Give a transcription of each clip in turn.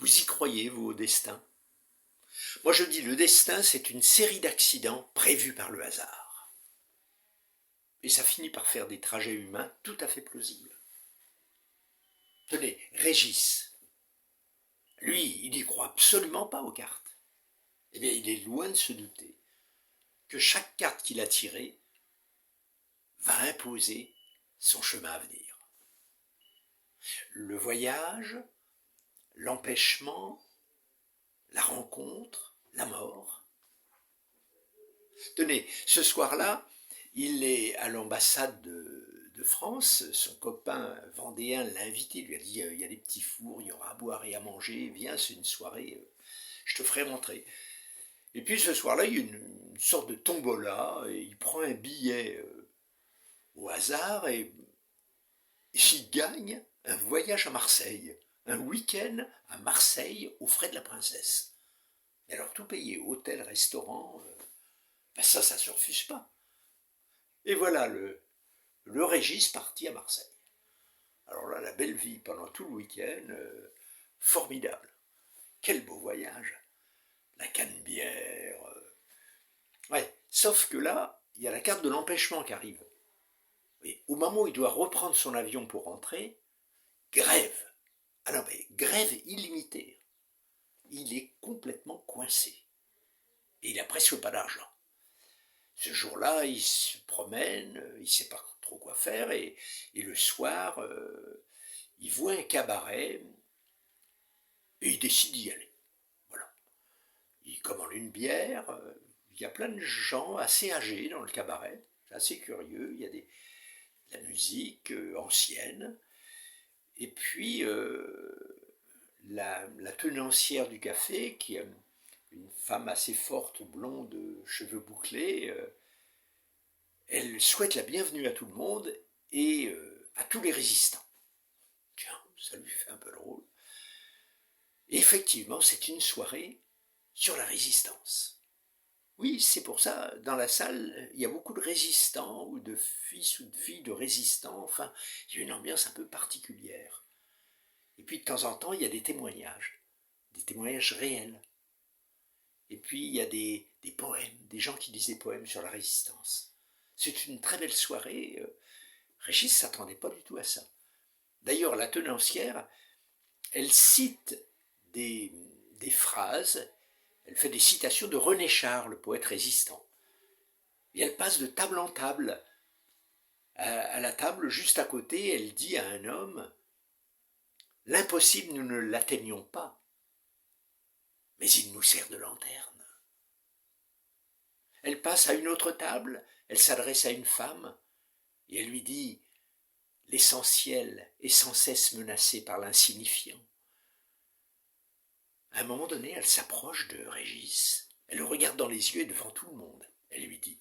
Vous y croyez, vous, au destin? Moi, je dis le destin, c'est une série d'accidents prévus par le hasard. Et ça finit par faire des trajets humains tout à fait plausibles. Tenez, Régis, lui, il n'y croit absolument pas aux cartes. Eh bien, il est loin de se douter que chaque carte qu'il a tirée va imposer son chemin à venir. Le voyage, l'empêchement, la rencontre, la mort. Tenez, ce soir-là, il est à l'ambassade de France, son copain vendéen l'a invité, il lui a dit il y a des petits fours, il y aura à boire et à manger, viens, c'est une soirée, je te ferai montrer. Et puis ce soir-là, il y a une sorte de tombola, et il prend un billet au hasard et il gagne un voyage à Marseille, un week-end à Marseille aux frais de la princesse. Et alors tout payé, hôtel, restaurant, ben ça se refuse pas. Et voilà le Régis parti à Marseille. Alors là, la belle vie pendant tout le week-end, formidable. Quel beau voyage. La Canebière. Ouais, sauf que là, il y a la carte de l'empêchement qui arrive. Et au moment où il doit reprendre son avion pour rentrer, grève. Alors, mais grève illimitée. Il est complètement coincé. Et il n'a presque pas d'argent. Ce jour-là, il se promène, il ne sait pas trop quoi faire, et le soir, il voit un cabaret, et il décide d'y aller. Voilà. Il commande une bière, il y a plein de gens assez âgés dans le cabaret, c'est assez curieux, il y a de la musique ancienne, et puis la tenancière du café, qui est une femme assez forte, blonde, cheveux bouclés, elle souhaite la bienvenue à tout le monde et à tous les résistants. Tiens, ça lui fait un peu drôle. Et effectivement, c'est une soirée sur la résistance. Oui, c'est pour ça, dans la salle, il y a beaucoup de résistants, ou de fils ou de filles de résistants, enfin, il y a une ambiance un peu particulière. Et puis de temps en temps, il y a des témoignages réels. Et puis il y a des poèmes, des gens qui disent des poèmes sur la résistance. C'est une très belle soirée. Régis ne s'attendait pas du tout à ça. D'ailleurs, la tenancière, elle cite des phrases, elle fait des citations de René Char, le poète résistant. Et elle passe de table en table. À la table juste à côté, elle dit à un homme, « L'impossible, nous ne l'atteignons pas, mais il nous sert de lanterne. » Elle passe à une autre table, elle s'adresse à une femme, et elle lui dit, « L'essentiel est sans cesse menacé par l'insignifiant. » À un moment donné, elle s'approche de Régis, elle le regarde dans les yeux et devant tout le monde, elle lui dit,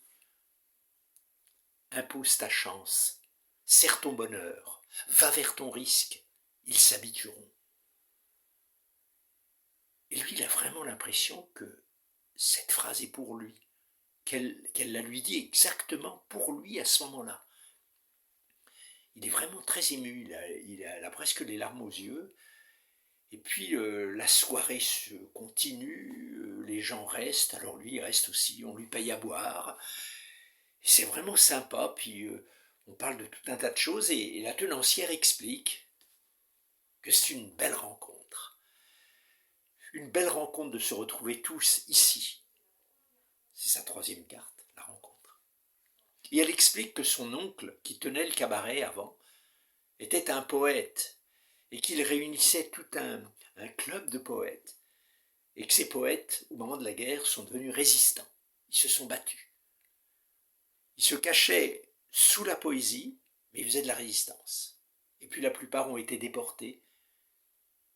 « Impose ta chance, serre ton bonheur, va vers ton risque, ils s'habitueront. » Et lui, il a vraiment l'impression que cette phrase est pour lui, qu'elle la lui dit exactement pour lui à ce moment-là. Il est vraiment très ému, il a presque les larmes aux yeux. Et puis la soirée se continue, les gens restent, alors lui il reste aussi, on lui paye à boire. C'est vraiment sympa, puis on parle de tout un tas de choses, et la tenancière explique que c'est une belle rencontre. Une belle rencontre de se retrouver tous ici. C'est sa troisième carte, la rencontre. Et elle explique que son oncle, qui tenait le cabaret avant, était un poète, et qu'il réunissait tout un club de poètes, et que ces poètes, au moment de la guerre, sont devenus résistants. Ils se sont battus. Ils se cachaient sous la poésie, mais ils faisaient de la résistance. Et puis la plupart ont été déportés,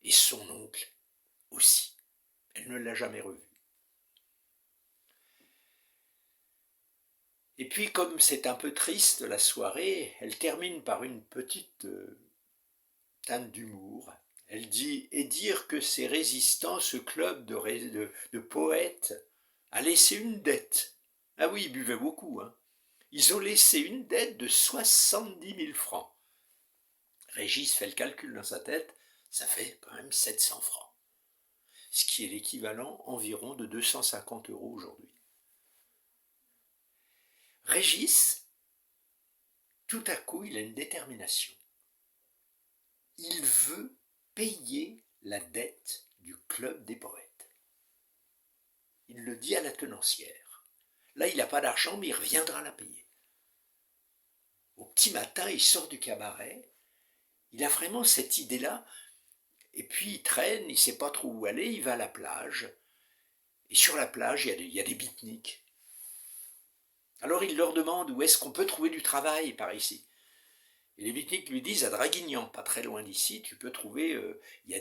et son oncle aussi. Elle ne l'a jamais revu. Et puis, comme c'est un peu triste la soirée, elle termine par une petite teinte d'humour. Elle dit « Et dire que ces résistants, ce club de poètes, a laissé une dette. » Ah oui, ils buvaient beaucoup, hein. Ils ont laissé une dette de 70 000 francs. Régis fait le calcul dans sa tête, ça fait quand même 700 francs. ce qui est l'équivalent environ de 250 € aujourd'hui. Régis, tout à coup, il a une détermination. Il veut payer la dette du club des poètes. Il le dit à la tenancière. Là, il n'a pas d'argent, mais il reviendra la payer. Au petit matin, il sort du cabaret. Il a vraiment cette idée-là. Et puis, il traîne, il ne sait pas trop où aller. Il va à la plage. Et sur la plage, il y a des beatniks. Alors, il leur demande où est-ce qu'on peut trouver du travail par ici. Et les beatniks lui disent à Draguignan, pas très loin d'ici, tu peux trouver, il y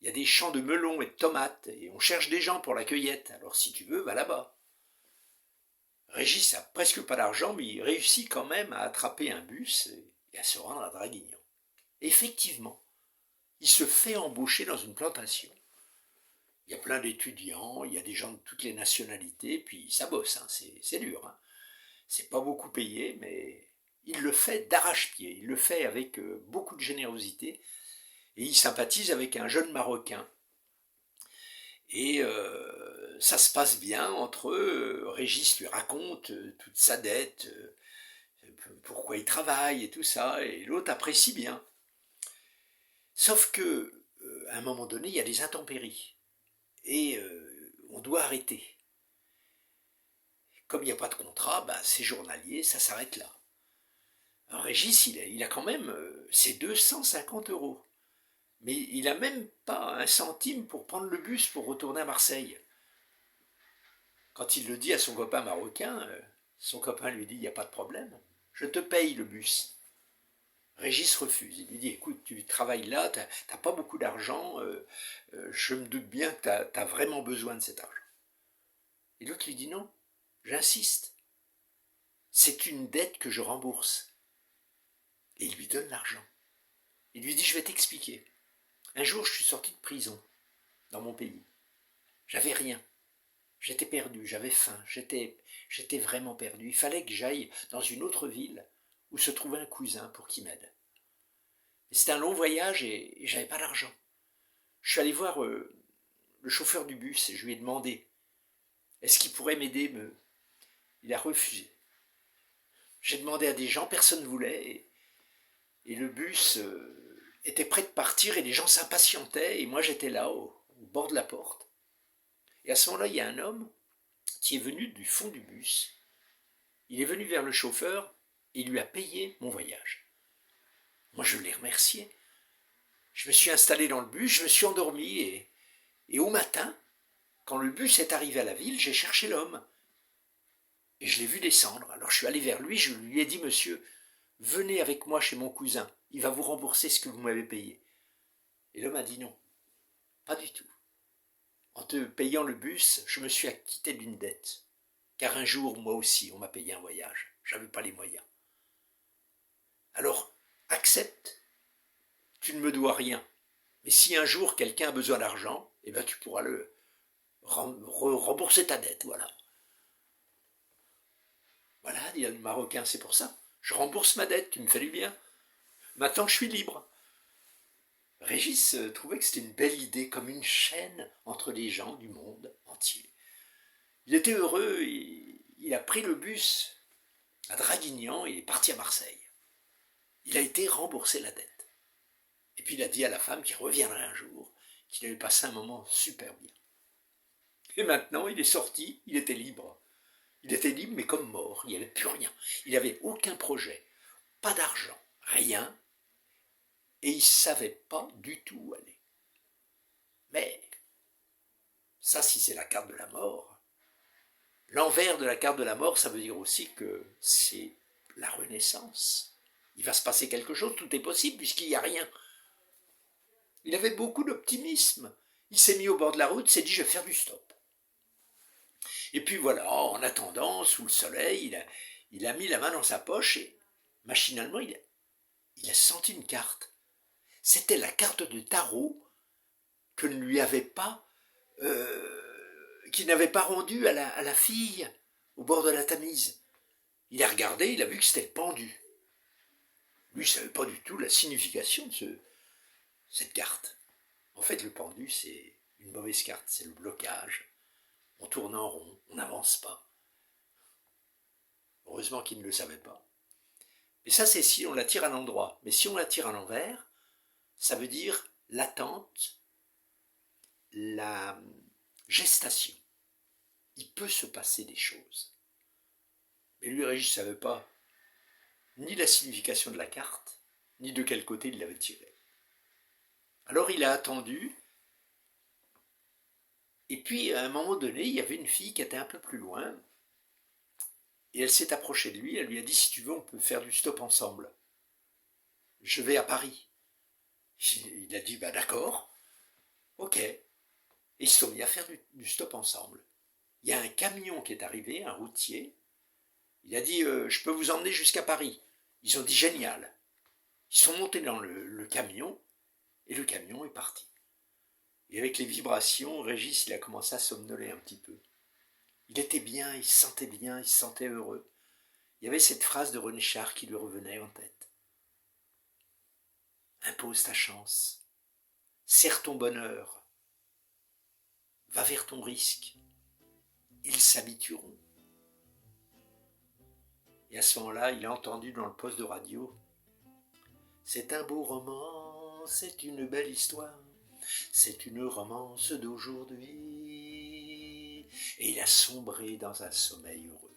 a des champs de melons et de tomates, et on cherche des gens pour la cueillette, alors si tu veux, va là-bas. Régis a presque pas d'argent, mais il réussit quand même à attraper un bus et à se rendre à Draguignan. Effectivement, il se fait embaucher dans une plantation. Il y a plein d'étudiants, il y a des gens de toutes les nationalités, puis ça bosse, hein, c'est dur. Hein. C'est pas beaucoup payé, mais il le fait d'arrache-pied, il le fait avec beaucoup de générosité, et il sympathise avec un jeune Marocain. Et ça se passe bien entre eux. Régis lui raconte toute sa dette, pourquoi il travaille et tout ça, et l'autre apprécie bien. Sauf que, à un moment donné, il y a des intempéries, et on doit arrêter. Comme il n'y a pas de contrat, ben, c'est journalier, ça s'arrête là. Alors Régis, il a quand même ses 250 €. Mais il n'a même pas un centime pour prendre le bus pour retourner à Marseille. Quand il le dit à son copain marocain, son copain lui dit, il n'y a pas de problème, je te paye le bus. Régis refuse, il lui dit, écoute, tu travailles là, tu n'as pas beaucoup d'argent, je me doute bien que tu as vraiment besoin de cet argent. Et l'autre lui dit, non, j'insiste, c'est une dette que je rembourse. Et il lui donne l'argent. Il lui dit, je vais t'expliquer. Un jour, je suis sorti de prison, dans mon pays. J'avais rien. J'étais perdu, j'avais faim, j'étais vraiment perdu. Il fallait que j'aille dans une autre ville où se trouvait un cousin pour qu'il m'aide. C'était un long voyage et j'avais pas d'argent. Je suis allé voir le chauffeur du bus et je lui ai demandé est-ce qu'il pourrait m'aider. Il a refusé. J'ai demandé à des gens, personne ne voulait et le bus était prêt de partir et les gens s'impatientaient et moi j'étais là au bord de la porte. Et à ce moment-là, il y a un homme qui est venu du fond du bus. Il est venu vers le chauffeur et il lui a payé mon voyage. Moi, je l'ai remercié. Je me suis installé dans le bus, je me suis endormi et au matin, quand le bus est arrivé à la ville, j'ai cherché l'homme. Et je l'ai vu descendre. Alors je suis allé vers lui, je lui ai dit, monsieur, venez avec moi chez mon cousin, il va vous rembourser ce que vous m'avez payé. Et l'homme a dit non, pas du tout. En te payant le bus, je me suis acquitté d'une dette. Car un jour, moi aussi, on m'a payé un voyage. Je n'avais pas les moyens. Alors, accepte. Tu ne me dois rien. Mais si un jour quelqu'un a besoin d'argent, eh ben tu pourras le rembourser ta dette, voilà. Voilà, dit le Marocain, c'est pour ça. Je rembourse ma dette, tu me fais du bien. Maintenant, je suis libre. Régis trouvait que c'était une belle idée, comme une chaîne entre les gens du monde entier. Il était heureux, il a pris le bus à Draguignan et il est parti à Marseille. Il a été rembourser la dette. Et puis il a dit à la femme qu'il reviendrait un jour, qu'il avait passé un moment super bien. Et maintenant, il est sorti, il était libre. Il était libre, mais comme mort, il n'y avait plus rien. Il n'avait aucun projet, pas d'argent, rien. Et il ne savait pas du tout où aller. Mais, ça, si c'est la carte de la mort, l'envers de la carte de la mort, ça veut dire aussi que c'est la renaissance. Il va se passer quelque chose, tout est possible puisqu'il n'y a rien. Il avait beaucoup d'optimisme. Il s'est mis au bord de la route, s'est dit je vais faire du stop. Et puis voilà, en attendant, sous le soleil, il a mis la main dans sa poche et machinalement, il a senti une carte. C'était la carte de tarot que ne lui avait pas, qu'il n'avait pas rendue à la fille au bord de la Tamise. Il a regardé, il a vu que c'était le pendu. Lui, il ne savait pas du tout la signification de cette carte. En fait, le pendu, c'est une mauvaise carte, c'est le blocage. On tourne en rond, on n'avance pas. Heureusement qu'il ne le savait pas. Mais ça, c'est si on la tire à l'endroit. Mais si on la tire à l'envers, ça veut dire l'attente, la gestation. Il peut se passer des choses. Mais lui, Régis ne savait pas ni la signification de la carte, ni de quel côté il l'avait tirée. Alors il a attendu, et puis à un moment donné, il y avait une fille qui était un peu plus loin, et elle s'est approchée de lui, elle lui a dit, si tu veux, on peut faire du stop ensemble. Je vais à Paris. Il a dit, bah d'accord, ok. Et ils se sont mis à faire du stop ensemble. Il y a un camion qui est arrivé, un routier, il a dit, je peux vous emmener jusqu'à Paris. Ils ont dit, génial. Ils sont montés dans le camion, et le camion est parti. Et avec les vibrations, Régis, il a commencé à somnoler un petit peu. Il était bien, il se sentait bien, il se sentait heureux. Il y avait cette phrase de René Char qui lui revenait en tête. Impose ta chance, serre ton bonheur, va vers ton risque, ils s'habitueront. Et à ce moment-là, il a entendu dans le poste de radio, c'est un beau roman, c'est une belle histoire, c'est une romance d'aujourd'hui. Et il a sombré dans un sommeil heureux.